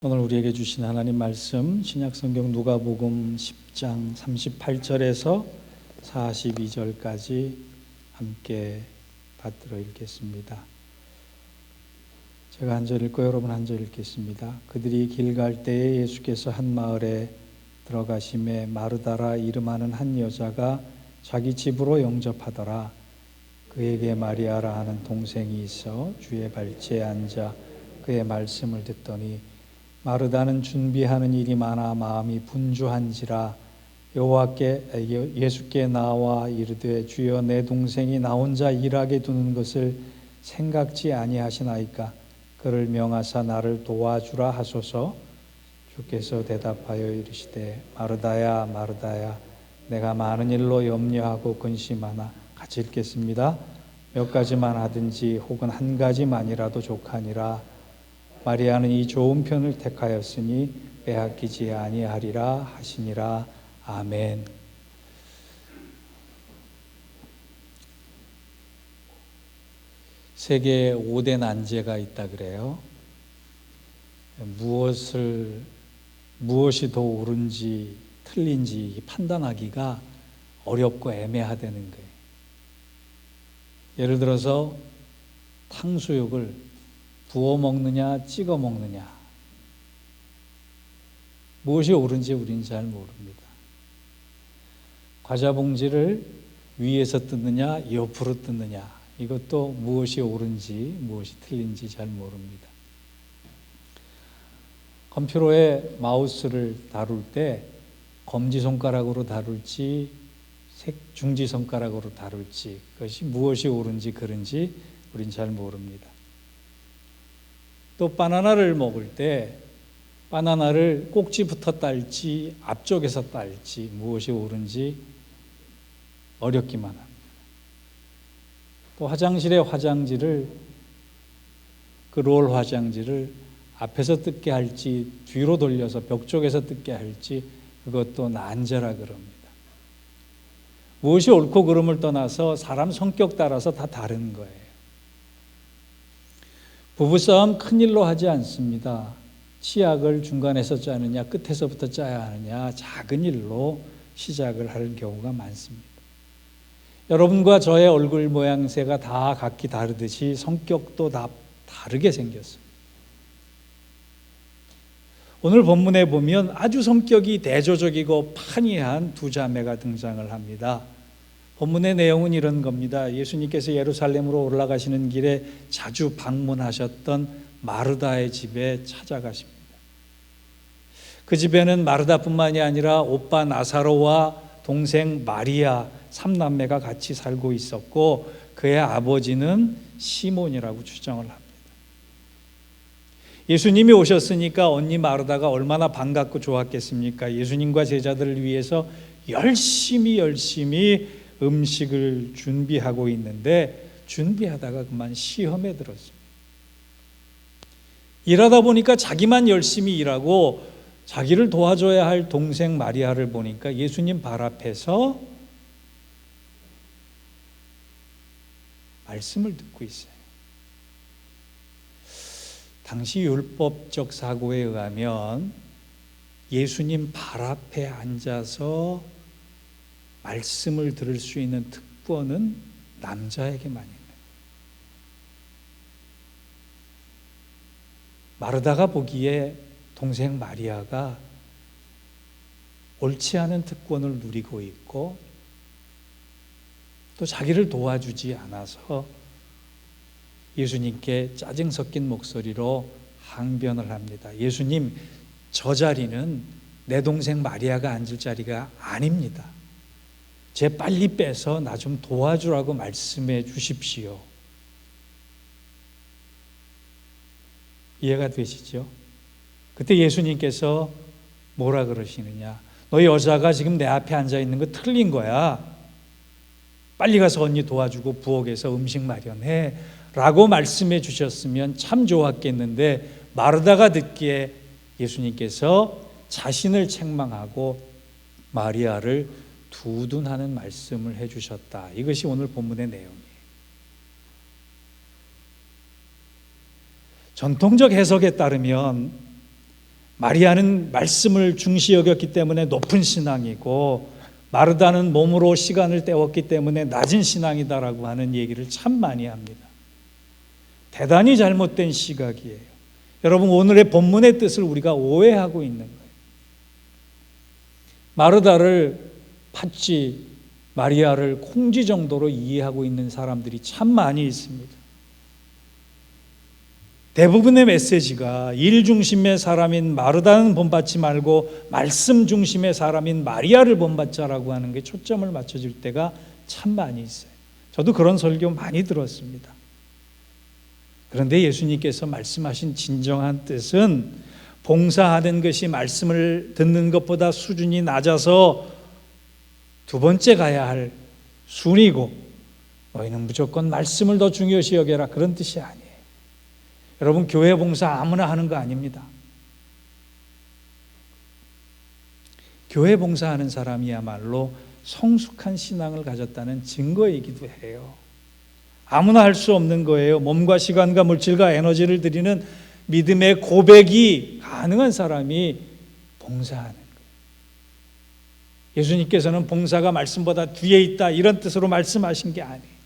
오늘 우리에게 주신 하나님 말씀 신약성경 누가복음 10장 38절에서 42절까지 함께 받들어 읽겠습니다. 제가 한 절 읽고 여러분 한 절 읽겠습니다. 그들이 길 갈 때에 예수께서 한 마을에 들어가심에 마르다라 이름하는 한 여자가 자기 집으로 영접하더라. 그에게 마리아라 하는 동생이 있어 주의 발치에 앉아 그의 말씀을 듣더니 마르다는 준비하는 일이 많아 마음이 분주한지라 예수께 나와 이르되 주여 내 동생이 나 혼자 일하게 두는 것을 생각지 아니하시나이까 그를 명하사 나를 도와주라 하소서. 주께서 대답하여 이르시되 마르다야 마르다야 내가 많은 일로 염려하고 근심하나 같이 읽겠습니다. 몇 가지만 하든지 혹은 한 가지만이라도 족하니라. 마리아는 이 좋은 편을 택하였으니 빼앗기지 아니하리라 하시니라. 아멘. 세계에 5대 난제가 있다 그래요. 무엇이 더 옳은지 틀린지 판단하기가 어렵고 애매하다는 거예요. 예를 들어서 탕수육을 부어 먹느냐 찍어 먹느냐, 무엇이 옳은지 우리는 잘 모릅니다. 과자 봉지를 위에서 뜯느냐 옆으로 뜯느냐, 이것도 무엇이 옳은지 무엇이 틀린지 잘 모릅니다. 컴퓨터의 마우스를 다룰 때 검지손가락으로 다룰지 중지손가락으로 다룰지, 그것이 무엇이 옳은지 그른지 우린 잘 모릅니다. 또 바나나를 먹을 때 바나나를 꼭지부터 딸지 앞쪽에서 딸지 무엇이 옳은지 어렵기만 합니다. 또 화장실의 화장지를 롤 화장지를 앞에서 뜯게 할지 뒤로 돌려서 벽 쪽에서 뜯게 할지 그것도 난제라 그럽니다. 무엇이 옳고 그름을 떠나서 사람 성격 따라서 다 다른 거예요. 부부싸움 큰일로 하지 않습니다. 치약을 중간에서 짜느냐 끝에서부터 짜야 하느냐 작은 일로 시작을 할 경우가 많습니다. 여러분과 저의 얼굴 모양새가 다 각기 다르듯이 성격도 다 다르게 생겼습니다. 오늘 본문에 보면 아주 성격이 대조적이고 판이한 두 자매가 등장을 합니다. 본문의 내용은 이런 겁니다. 예수님께서 예루살렘으로 올라가시는 길에 자주 방문하셨던 마르다의 집에 찾아가십니다. 그 집에는 마르다뿐만이 아니라 오빠 나사로와 동생 마리아 3남매가 같이 살고 있었고 그의 아버지는 시몬이라고 추정을 합니다. 예수님이 오셨으니까 언니 마르다가 얼마나 반갑고 좋았겠습니까? 예수님과 제자들을 위해서 열심히 음식을 준비하고 있는데 준비하다가 그만 시험에 들었습니다. 일하다 보니까 자기만 열심히 일하고 자기를 도와줘야 할 동생 마리아를 보니까 예수님 발 앞에서 말씀을 듣고 있어요. 당시 율법적 사고에 의하면 예수님 발 앞에 앉아서 말씀을 들을 수 있는 특권은 남자에게만 있는 거예요. 마르다가 보기에 동생 마리아가 옳지 않은 특권을 누리고 있고 또 자기를 도와주지 않아서 예수님께 짜증 섞인 목소리로 항변을 합니다. 예수님, 저 자리는 내 동생 마리아가 앉을 자리가 아닙니다. 쟤 빨리 빼서 나 좀 도와주라고 말씀해 주십시오. 이해가 되시죠? 그때 예수님께서 뭐라 그러시느냐? 너 여자가 지금 내 앞에 앉아 있는 거 틀린 거야. 빨리 가서 언니 도와주고 부엌에서 음식 마련해 라고 말씀해 주셨으면 참 좋았겠는데 마르다가 듣기에 예수님께서 자신을 책망하고 마리아를 두둔하는 말씀을 해주셨다. 이것이 오늘 본문의 내용이에요. 전통적 해석에 따르면 마리아는 말씀을 중시 여겼기 때문에 높은 신앙이고 마르다는 몸으로 시간을 때웠기 때문에 낮은 신앙이다라고 하는 얘기를 참 많이 합니다. 대단히 잘못된 시각이에요. 여러분, 오늘의 본문의 뜻을 우리가 오해하고 있는 거예요. 마르다를 팥쥐, 마리아를 콩쥐 정도로 이해하고 있는 사람들이 참 많이 있습니다. 대부분의 메시지가 일 중심의 사람인 마르다는 본받지 말고 말씀 중심의 사람인 마리아를 본받자라고 하는 게 초점을 맞춰질 때가 참 많이 있어요. 저도 그런 설교 많이 들었습니다. 그런데 예수님께서 말씀하신 진정한 뜻은 봉사하는 것이 말씀을 듣는 것보다 수준이 낮아서 두 번째 가야 할 순위고 너희는 무조건 말씀을 더 중요시 여겨라, 그런 뜻이 아니에요. 여러분, 교회 봉사 아무나 하는 거 아닙니다. 교회 봉사하는 사람이야말로 성숙한 신앙을 가졌다는 증거이기도 해요. 아무나 할 수 없는 거예요. 몸과 시간과 물질과 에너지를 들이는 믿음의 고백이 가능한 사람이 봉사하는 거예요. 예수님께서는 봉사가 말씀보다 뒤에 있다, 이런 뜻으로 말씀하신 게 아니에요.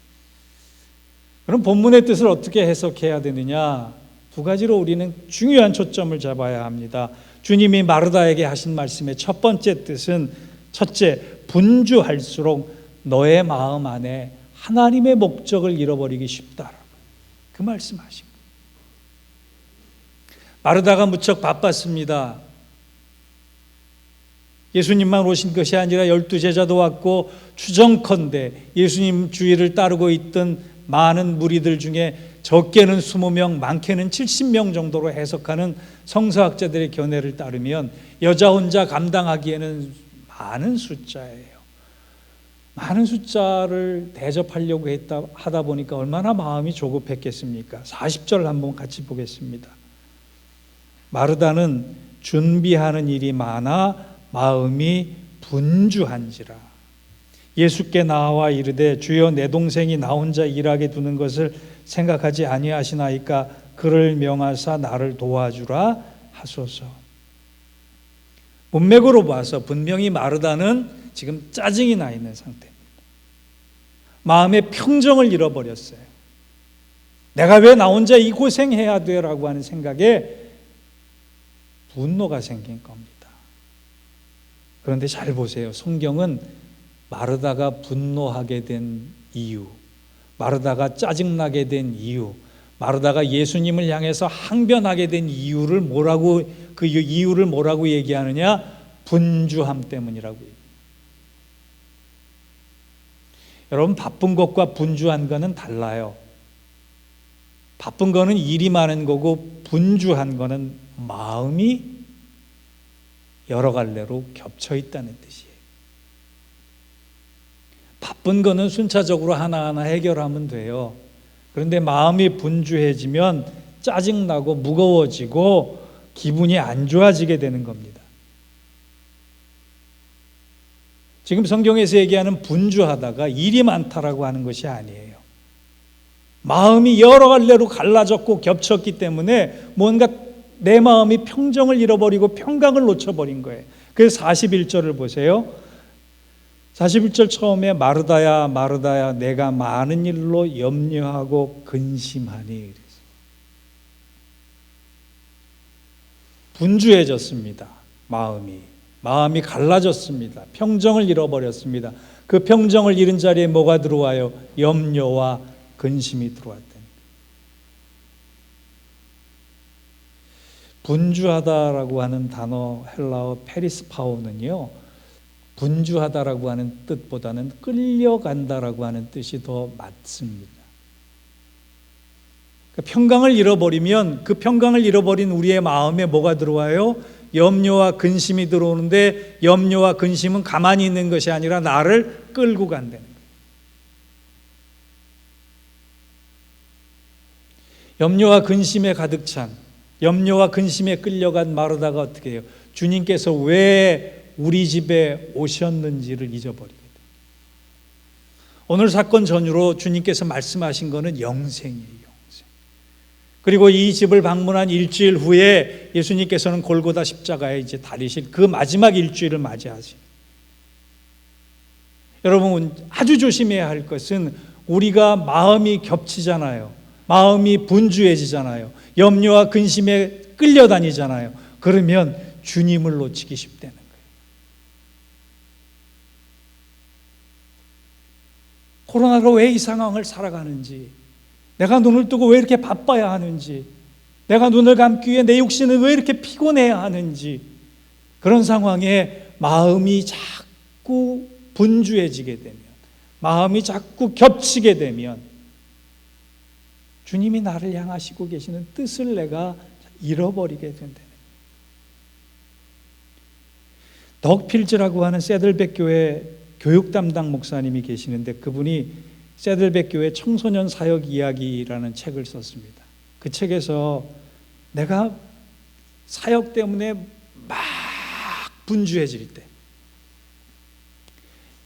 그럼 본문의 뜻을 어떻게 해석해야 되느냐? 두 가지로 우리는 중요한 초점을 잡아야 합니다. 주님이 마르다에게 하신 말씀의 첫 번째 뜻은, 첫째, 분주할수록 너의 마음 안에 하나님의 목적을 잃어버리기 쉽다라고 그 말씀하신 거예요. 마르다가 무척 바빴습니다. 예수님만 오신 것이 아니라 12제자도 왔고 추정컨대 예수님 주위를 따르고 있던 많은 무리들 중에 적게는 20명, 많게는 70명 정도로 해석하는 성서학자들의 견해를 따르면 여자 혼자 감당하기에는 많은 숫자예요. 많은 숫자를 대접하려고 하다 보니까 얼마나 마음이 조급했겠습니까? 40절 한번 같이 보겠습니다. 마르다는 준비하는 일이 많아 마음이 분주한지라 예수께 나와 이르되 주여 내 동생이 나 혼자 일하게 두는 것을 생각하지 아니하시나이까 그를 명하사 나를 도와주라 하소서. 문맥으로 봐서 분명히 마르다는 지금 짜증이 나 있는 상태입니다. 마음의 평정을 잃어버렸어요. 내가 왜 나 혼자 이 고생해야 돼? 라고 하는 생각에 분노가 생긴 겁니다. 그런데 잘 보세요. 성경은 마르다가 분노하게 된 이유, 마르다가 짜증나게 된 이유, 마르다가 예수님을 향해서 항변하게 된 이유를 그 이유를 뭐라고 얘기하느냐? 분주함 때문이라고 얘기해요. 여러분, 바쁜 것과 분주한 거는 달라요. 바쁜 거는 일이 많은 거고 분주한 거는 마음이 여러 갈래로 겹쳐 있다는 뜻이에요. 바쁜 거는 순차적으로 하나하나 해결하면 돼요. 그런데 마음이 분주해지면 짜증나고 무거워지고 기분이 안 좋아지게 되는 겁니다. 지금 성경에서 얘기하는 분주하다가 일이 많다라고 하는 것이 아니에요. 마음이 여러 갈래로 갈라졌고 겹쳤기 때문에 뭔가 내 마음이 평정을 잃어버리고 평강을 놓쳐버린 거예요. 그래서 41절을 보세요. 41절 처음에 마르다야 마르다야 내가 많은 일로 염려하고 근심하니. 분주해졌습니다. 마음이 갈라졌습니다. 평정을 잃어버렸습니다. 그 평정을 잃은 자리에 뭐가 들어와요? 염려와 근심이 들어왔다는 거예요. 분주하다라고 하는 단어 헬라어 페리스파오는요, 분주하다라고 하는 뜻보다는 끌려간다라고 하는 뜻이 더 맞습니다. 평강을 잃어버리면 그 평강을 잃어버린 우리의 마음에 뭐가 들어와요? 염려와 근심이 들어오는데 염려와 근심은 가만히 있는 것이 아니라 나를 끌고 간다는 거예요. 염려와 근심에 가득 찬, 염려와 근심에 끌려간 마르다가 어떻게 해요? 주님께서 왜 우리 집에 오셨는지를 잊어버리게 돼요. 오늘 사건 전후로 주님께서 말씀하신 것은 영생이에요. 영생. 그리고 이 집을 방문한 일주일 후에 예수님께서는 골고다 십자가에 이제 달리실 그 마지막 일주일을 맞이하세요. 여러분, 아주 조심해야 할 것은 우리가 마음이 겹치잖아요. 마음이 분주해지잖아요. 염려와 근심에 끌려다니잖아요. 그러면 주님을 놓치기 쉽다는 거예요. 코로나로 왜 이 상황을 살아가는지, 내가 눈을 뜨고 왜 이렇게 바빠야 하는지, 내가 눈을 감기 위해 내 육신은 왜 이렇게 피곤해야 하는지, 그런 상황에 마음이 자꾸 분주해지게 되면, 마음이 자꾸 겹치게 되면 주님이 나를 향하시고 계시는 뜻을 내가 잃어버리게 된다. 덕필즈라고 하는 세들백 교회 교육 담당 목사님이 계시는데, 그분이 세들백 교회 청소년 사역 이야기라는 책을 썼습니다. 그 책에서 내가 사역 때문에 막 분주해질 때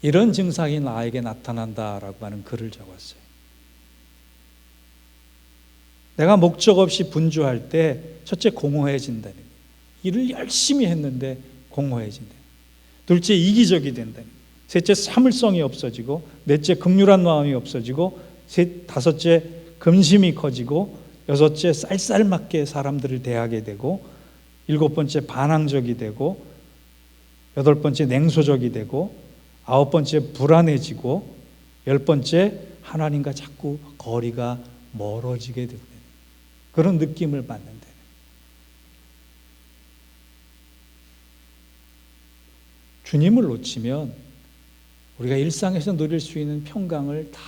이런 증상이 나에게 나타난다라고 하는 글을 적었어요. 내가 목적 없이 분주할 때 첫째, 공허해진다는 거예요. 일을 열심히 했는데 공허해진다. 둘째, 이기적이 된다는 거예요. 셋째, 참을성이 없어지고, 넷째, 긍휼한 마음이 없어지고, 다섯째, 근심이 커지고, 여섯째, 쌀쌀맞게 사람들을 대하게 되고, 일곱 번째, 반항적이 되고, 여덟 번째, 냉소적이 되고, 아홉 번째, 불안해지고, 열 번째, 하나님과 자꾸 거리가 멀어지게 된다. 그런 느낌을 받는다. 주님을 놓치면 우리가 일상에서 누릴 수 있는 평강을 다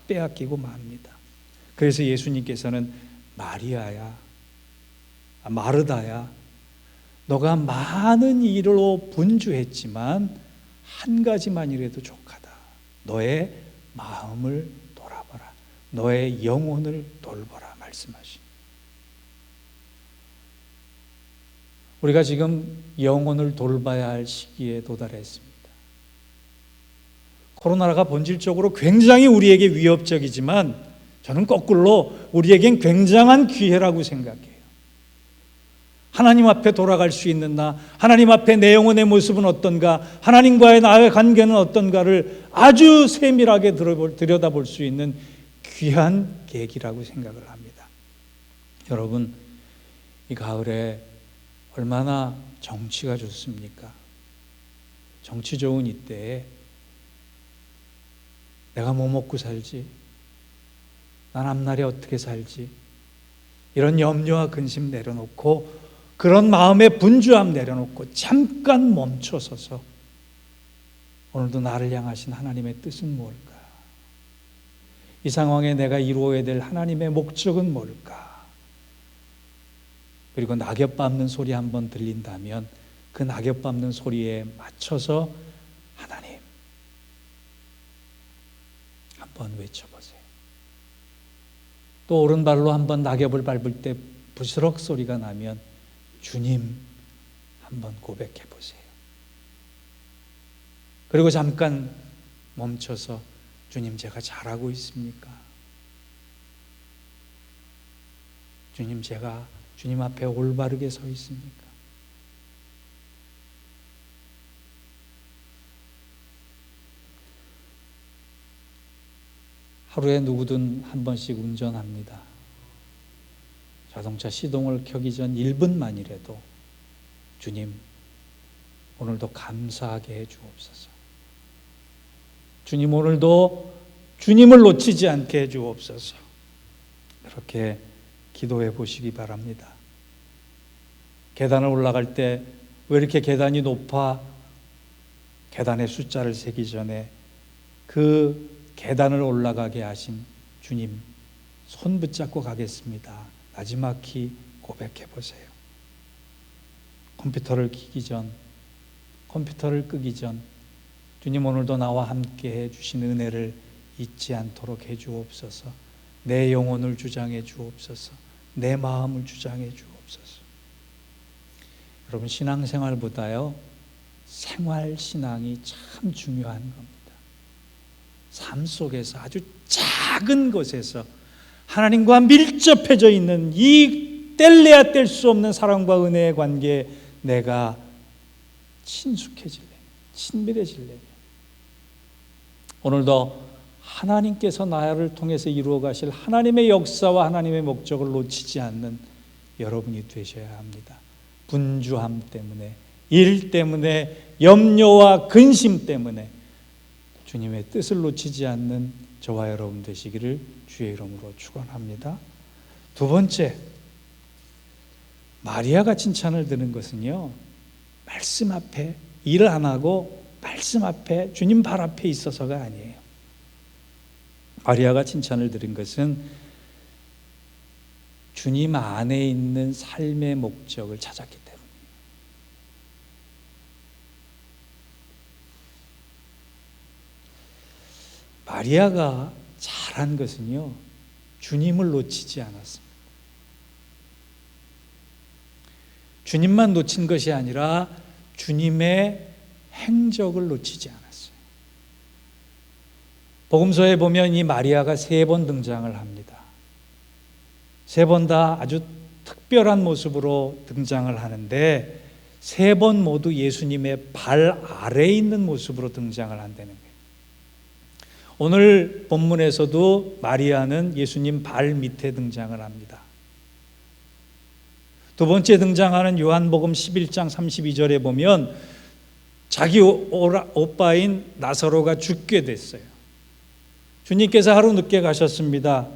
빼앗기고 맙니다. 그래서 예수님께서는 마리아야, 마르다야, 너가 많은 일로 분주했지만 한 가지만이라도 족하다. 너의 마음을 돌아보라. 너의 영혼을 돌보라 말씀하십니다. 우리가 지금 영혼을 돌봐야 할 시기에 도달했습니다. 코로나가 본질적으로 굉장히 우리에게 위협적이지만 저는 거꾸로 우리에겐 굉장한 기회라고 생각해요. 하나님 앞에 돌아갈 수 있는 나, 하나님 앞에 내 영혼의 모습은 어떤가, 하나님과의 나의 관계는 어떤가를 아주 세밀하게 들여다볼 수 있는 귀한 계기라고 생각을 합니다. 여러분, 이 가을에 얼마나 정치가 좋습니까? 정치 좋은 이때에 내가 뭐 먹고 살지? 난 앞날에 어떻게 살지? 이런 염려와 근심 내려놓고, 그런 마음의 분주함 내려놓고 잠깐 멈춰서서 오늘도 나를 향하신 하나님의 뜻은 뭘까? 이 상황에 내가 이루어야 될 하나님의 목적은 뭘까? 그리고 낙엽 밟는 소리 한번 들린다면 그 낙엽 밟는 소리에 맞춰서 하나님 한번 외쳐보세요. 또 오른발로 한번 낙엽을 밟을 때 부스럭 소리가 나면 주님 한번 고백해 보세요. 그리고 잠깐 멈춰서 주님, 제가 잘하고 있습니까? 주님, 제가 주님 앞에 올바르게 서 있습니까? 하루에 누구든 한 번씩 운전합니다. 자동차 시동을 켜기 전 1분만이라도 주님, 오늘도 감사하게 해 주옵소서. 주님, 오늘도 주님을 놓치지 않게 해 주옵소서. 그렇게 기도해 보시기 바랍니다. 계단을 올라갈 때 왜 이렇게 계단이 높아? 계단의 숫자를 세기 전에 그 계단을 올라가게 하신 주님 손 붙잡고 가겠습니다. 나지막히 고백해 보세요. 컴퓨터를 켜기 전, 컴퓨터를 끄기 전 주님, 오늘도 나와 함께 해 주신 은혜를 잊지 않도록 해 주옵소서. 내 영혼을 주장해 주옵소서. 내 마음을 주장해 주옵소서. 여러분, 신앙생활보다요 생활신앙이 참 중요한 겁니다. 삶 속에서 아주 작은 것에서 하나님과 밀접해져 있는 이 뗄래야 뗄 수 없는 사랑과 은혜의 관계에 내가 친숙해질래, 친밀해질래. 오늘도 하나님께서 나를 통해서 이루어 가실 하나님의 역사와 하나님의 목적을 놓치지 않는 여러분이 되셔야 합니다. 분주함 때문에, 일 때문에, 염려와 근심 때문에 주님의 뜻을 놓치지 않는 저와 여러분 되시기를 주의 이름으로 축원합니다. 두 번째, 마리아가 칭찬을 드는 것은요, 말씀 앞에 일을 안 하고 말씀 앞에 주님 발 앞에 있어서가 아니에요. 마리아가 칭찬을 드린 것은 주님 안에 있는 삶의 목적을 찾았기 때문에. 마리아가 잘한 것은요, 주님을 놓치지 않았습니다. 주님만 놓친 것이 아니라 주님의 행적을 놓치지 않았어요. 복음서에 보면 이 마리아가 3번 등장을 합니다. 3번 다 아주 특별한 모습으로 등장을 하는데 3번 모두 예수님의 발 아래에 있는 모습으로 등장을 한다는 거예요. 오늘 본문에서도 마리아는 예수님 발 밑에 등장을 합니다. 두 번째 등장하는 요한복음 11장 32절에 보면 자기 오빠인 나사로가 죽게 됐어요. 주님께서 하루 늦게 가셨습니다.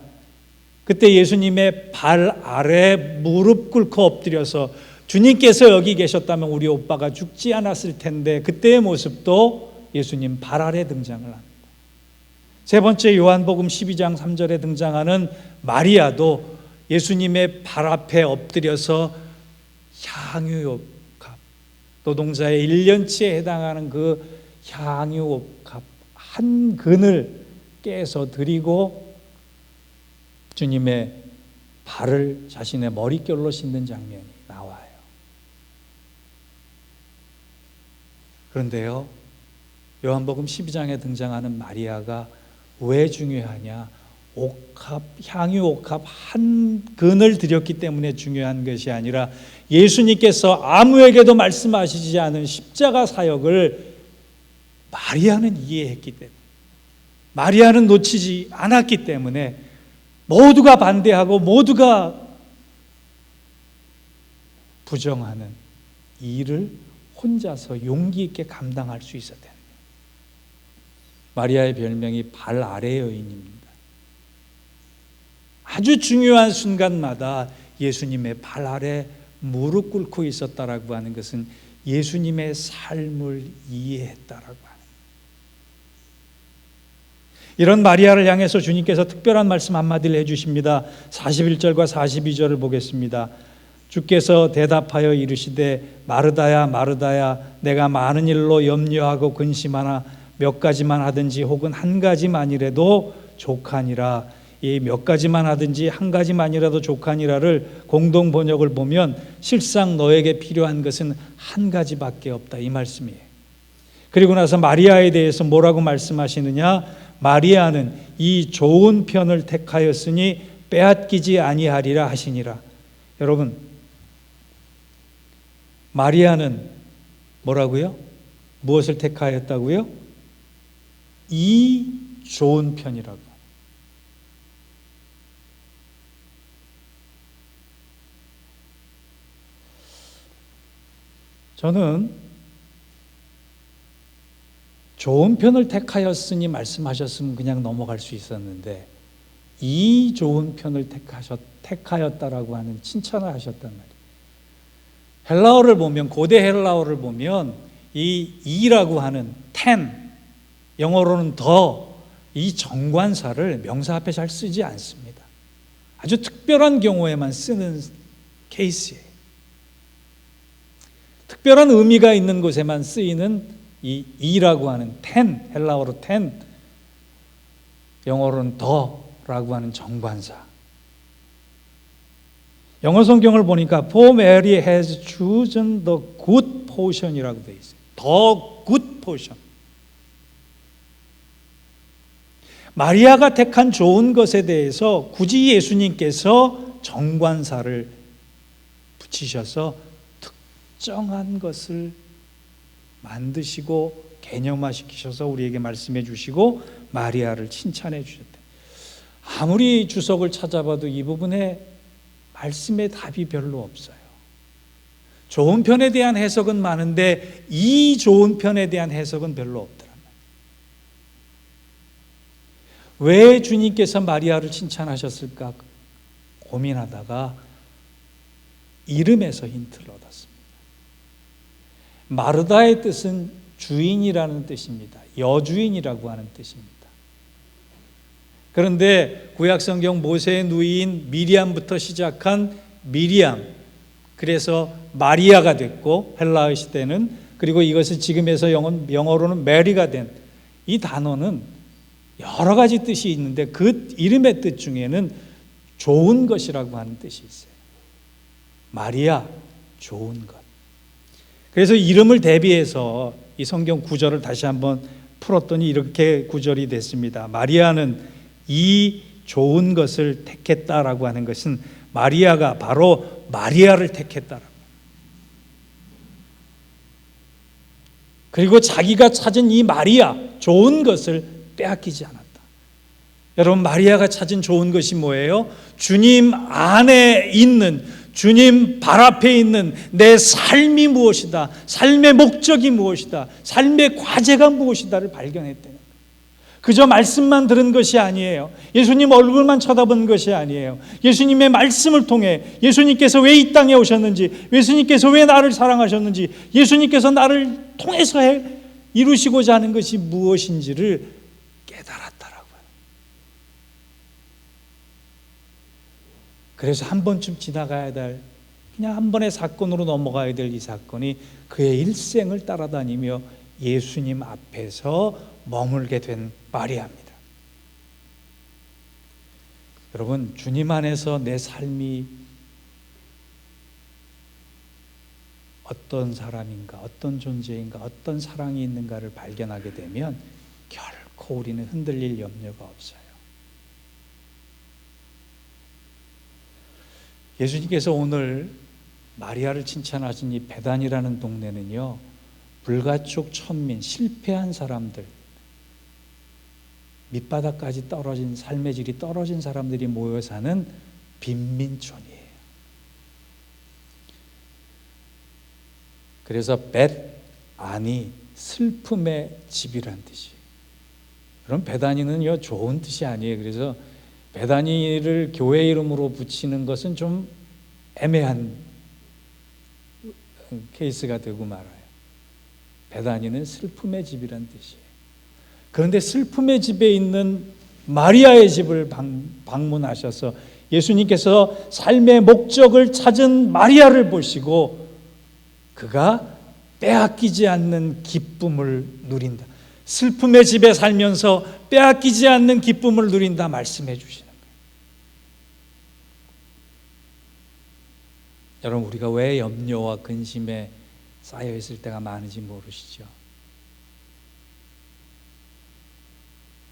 그때 예수님의 발 아래 무릎 꿇고 엎드려서 주님께서 여기 계셨다면 우리 오빠가 죽지 않았을 텐데, 그때의 모습도 예수님 발 아래 등장을 합니다. 세 번째 요한복음 12장 3절에 등장하는 마리아도 예수님의 발 앞에 엎드려서 향유옥합, 노동자의 1년치에 해당하는 그 향유옥합 한 근을 깨서 드리고 주님의 발을 자신의 머릿결로 씻는 장면이 나와요. 그런데요, 요한복음 12장에 등장하는 마리아가 왜 중요하냐? 향유옥합 한 근을 드렸기 때문에 중요한 것이 아니라 예수님께서 아무에게도 말씀하시지 않은 십자가 사역을 마리아는 이해했기 때문에, 마리아는 놓치지 않았기 때문에 모두가 반대하고 모두가 부정하는 일을 혼자서 용기 있게 감당할 수 있었다는 거예요. 마리아의 별명이 발 아래 여인입니다. 아주 중요한 순간마다 예수님의 발 아래 무릎 꿇고 있었다라고 하는 것은 예수님의 삶을 이해했다라고 하는 거예요. 이런 마리아를 향해서 주님께서 특별한 말씀 한마디를 해주십니다. 41절과 42절을 보겠습니다. 주께서 대답하여 이르시되 마르다야 마르다야, 내가 많은 일로 염려하고 근심하나 몇 가지만 하든지 혹은 한 가지만이라도 족하니라. 이 몇 가지만 하든지 한 가지만이라도 족하니라를 공동 번역을 보면 실상 너에게 필요한 것은 한 가지밖에 없다, 이 말씀이에요. 그리고 나서 마리아에 대해서 뭐라고 말씀하시느냐? 마리아는 이 좋은 편을 택하였으니 빼앗기지 아니하리라 하시니라. 여러분, 마리아는 뭐라고요? 무엇을 택하였다고요? 이 좋은 편이라고. 저는 좋은 편을 택하였으니 말씀하셨으면 그냥 넘어갈 수 있었는데, 이 좋은 편을 택하였다라고 하는 칭찬을 하셨단 말이에요. 헬라어를 보면, 고대 헬라어를 보면 이 이라고 하는 ten, 영어로는 더, 이 정관사를 명사 앞에 잘 쓰지 않습니다. 아주 특별한 경우에만 쓰는 케이스예요. 특별한 의미가 있는 곳에만 쓰이는 이 이라고 하는 ten, 헬라어로 ten, 영어로는 더라고 하는 정관사. 영어 성경을 보니까 For Mary has chosen the good portion이라고 되어 있어요. The good portion. 마리아가 택한 좋은 것에 대해서 굳이 예수님께서 정관사를 붙이셔서 특정한 것을 만드시고 개념화시키셔서 우리에게 말씀해 주시고 마리아를 칭찬해 주셨대. 아무리 주석을 찾아봐도 이 부분에 말씀의 답이 별로 없어요. 좋은 편에 대한 해석은 많은데 이 좋은 편에 대한 해석은 별로 없더란 말이에요. 왜 주님께서 마리아를 칭찬하셨을까 고민하다가 이름에서 힌트를 얻었습니다. 마르다의 뜻은 주인이라는 뜻입니다. 여주인이라고 하는 뜻입니다. 그런데 구약성경 모세의 누이인 미리암부터 시작한 미리암, 그래서 마리아가 됐고 헬라어 시대는, 그리고 이것을 지금에서 영어로는 메리가 된 이 단어는 여러 가지 뜻이 있는데 그 이름의 뜻 중에는 좋은 것이라고 하는 뜻이 있어요. 마리아, 좋은 것. 그래서 이름을 대비해서 이 성경 구절을 다시 한번 풀었더니 이렇게 구절이 됐습니다. 마리아는 이 좋은 것을 택했다라고 하는 것은 마리아가 바로 마리아를 택했다라고. 그리고 자기가 찾은 이 마리아, 좋은 것을 빼앗기지 않았다. 여러분, 마리아가 찾은 좋은 것이 뭐예요? 주님 안에 있는, 주님 발 앞에 있는 내 삶이 무엇이다, 삶의 목적이 무엇이다, 삶의 과제가 무엇이다를 발견했다는 거예요. 그저 말씀만 들은 것이 아니에요. 예수님 얼굴만 쳐다본 것이 아니에요. 예수님의 말씀을 통해 예수님께서 왜 이 땅에 오셨는지, 예수님께서 왜 나를 사랑하셨는지, 예수님께서 나를 통해서 이루시고자 하는 것이 무엇인지를 깨달았다라고요. 그래서 한 번쯤 지나가야 될, 그냥 한 번의 사건으로 넘어가야 될 이 사건이 그의 일생을 따라다니며 예수님 앞에서 머물게 된 마리아입니다. 여러분, 주님 안에서 내 삶이 어떤 사람인가, 어떤 존재인가, 어떤 사랑이 있는가를 발견하게 되면 결코 우리는 흔들릴 염려가 없어요. 예수님께서 오늘 마리아를 칭찬하신 이 베단이라는 동네는요, 불가촉 천민, 실패한 사람들, 밑바닥까지 떨어진, 삶의 질이 떨어진 사람들이 모여 사는 빈민촌이에요. 그래서 벳아니, 슬픔의 집이란 뜻이에요. 그럼 베다니는요, 좋은 뜻이 아니에요. 그래서 베다니를 교회 이름으로 붙이는 것은 좀 애매한 케이스가 되고 말아요. 베다니는 슬픔의 집이란 뜻이에요. 그런데 슬픔의 집에 있는 마리아의 집을 방문하셔서 예수님께서 삶의 목적을 찾은 마리아를 보시고 그가 빼앗기지 않는 기쁨을 누린다. 슬픔의 집에 살면서 빼앗기지 않는 기쁨을 누린다 말씀해 주시는 거예요. 여러분, 우리가 왜 염려와 근심에 쌓여 있을 때가 많은지 모르시죠?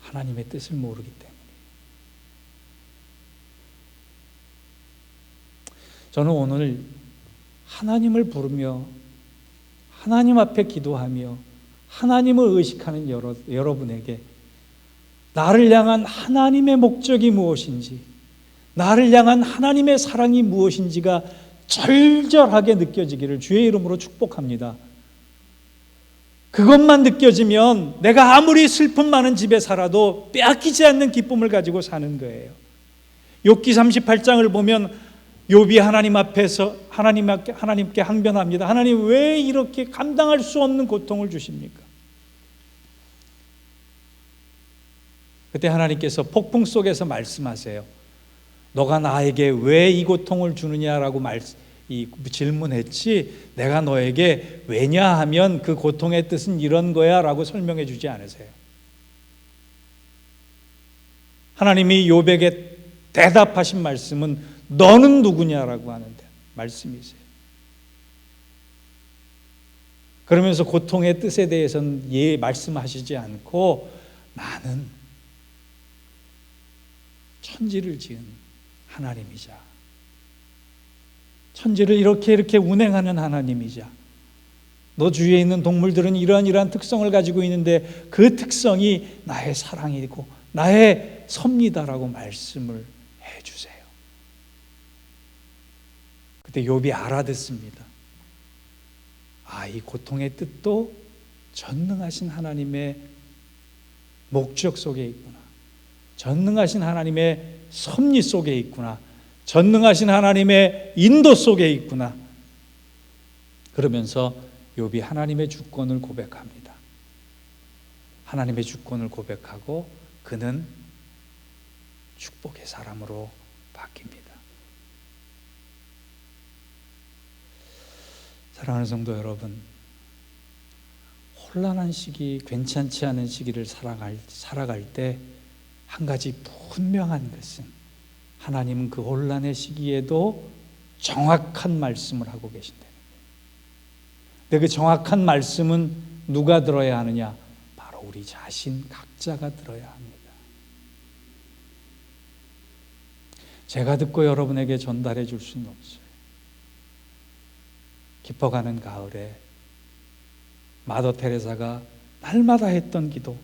하나님의 뜻을 모르기 때문에. 저는 오늘 하나님을 부르며 하나님 앞에 기도하며 하나님을 의식하는 여러분에게 나를 향한 하나님의 목적이 무엇인지, 나를 향한 하나님의 사랑이 무엇인지가 절절하게 느껴지기를 주의 이름으로 축복합니다. 그것만 느껴지면 내가 아무리 슬픔 많은 집에 살아도 빼앗기지 않는 기쁨을 가지고 사는 거예요. 욥기 38장을 보면 욥이 하나님 앞에서 하나님께 항변합니다. 하나님, 왜 이렇게 감당할 수 없는 고통을 주십니까? 그때 하나님께서 폭풍 속에서 말씀하세요. 너가 나에게 왜 이 고통을 주느냐라고 질문했지, 내가 너에게 왜냐하면 그 고통의 뜻은 이런 거야 라고 설명해 주지 않으세요. 하나님이 욥에게 대답하신 말씀은 너는 누구냐라고 하는데 말씀이세요. 그러면서 고통의 뜻에 대해서는 말씀하시지 않고 나는 천지를 지은 하나님이자, 천지를 이렇게 운행하는 하나님이자, 너 주위에 있는 동물들은 이러한 특성을 가지고 있는데 그 특성이 나의 사랑이고 나의 섭니다라고 말씀을 해주세요. 그때 욥이 알아듣습니다. 이 고통의 뜻도 전능하신 하나님의 목적 속에 있구나. 전능하신 하나님의 섭리 속에 있구나. 전능하신 하나님의 인도 속에 있구나. 그러면서 욥이 하나님의 주권을 고백합니다. 하나님의 주권을 고백하고 그는 축복의 사람으로 바뀝니다. 사랑하는 성도 여러분, 혼란한 시기, 괜찮지 않은 시기를 살아갈 때 한 가지 분명한 것은 하나님은 그 혼란의 시기에도 정확한 말씀을 하고 계신다는 거예요. 근데 그 정확한 말씀은 누가 들어야 하느냐? 바로 우리 자신 각자가 들어야 합니다. 제가 듣고 여러분에게 전달해 줄 수는 없어요. 깊어가는 가을에 마더 테레사가 날마다 했던 기도,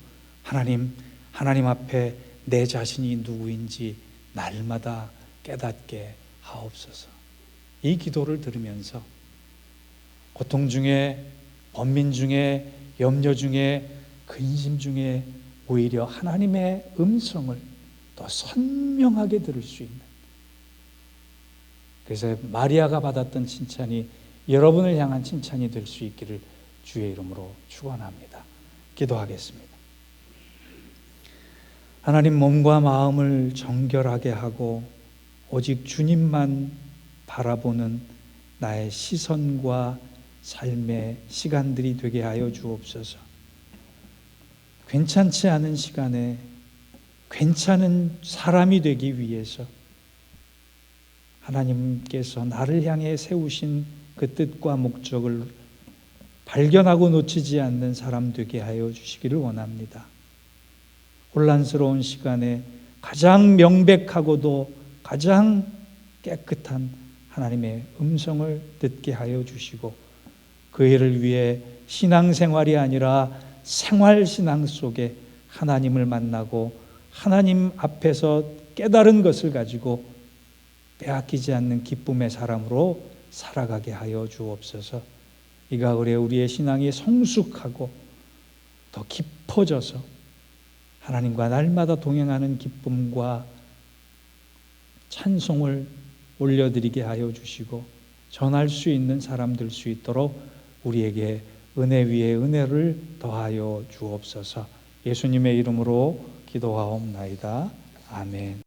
하나님 앞에 내 자신이 누구인지 날마다 깨닫게 하옵소서. 이 기도를 들으면서 고통 중에, 번민 중에, 염려 중에, 근심 중에 오히려 하나님의 음성을 더 선명하게 들을 수 있는, 그래서 마리아가 받았던 칭찬이 여러분을 향한 칭찬이 될 수 있기를 주의 이름으로 축원합니다. 기도하겠습니다. 하나님, 몸과 마음을 정결하게 하고 오직 주님만 바라보는 나의 시선과 삶의 시간들이 되게 하여 주옵소서. 괜찮지 않은 시간에 괜찮은 사람이 되기 위해서 하나님께서 나를 향해 세우신 그 뜻과 목적을 발견하고 놓치지 않는 사람 되게 하여 주시기를 원합니다. 혼란스러운 시간에 가장 명백하고도 가장 깨끗한 하나님의 음성을 듣게 하여 주시고 그 일을 위해 신앙생활이 아니라 생활신앙 속에 하나님을 만나고 하나님 앞에서 깨달은 것을 가지고 빼앗기지 않는 기쁨의 사람으로 살아가게 하여 주옵소서. 이 가을에 우리의 신앙이 성숙하고 더 깊어져서 하나님과 날마다 동행하는 기쁨과 찬송을 올려드리게 하여 주시고 전할 수 있는 사람 될 수 있도록 우리에게 은혜 위에 은혜를 더하여 주옵소서. 예수님의 이름으로 기도하옵나이다. 아멘.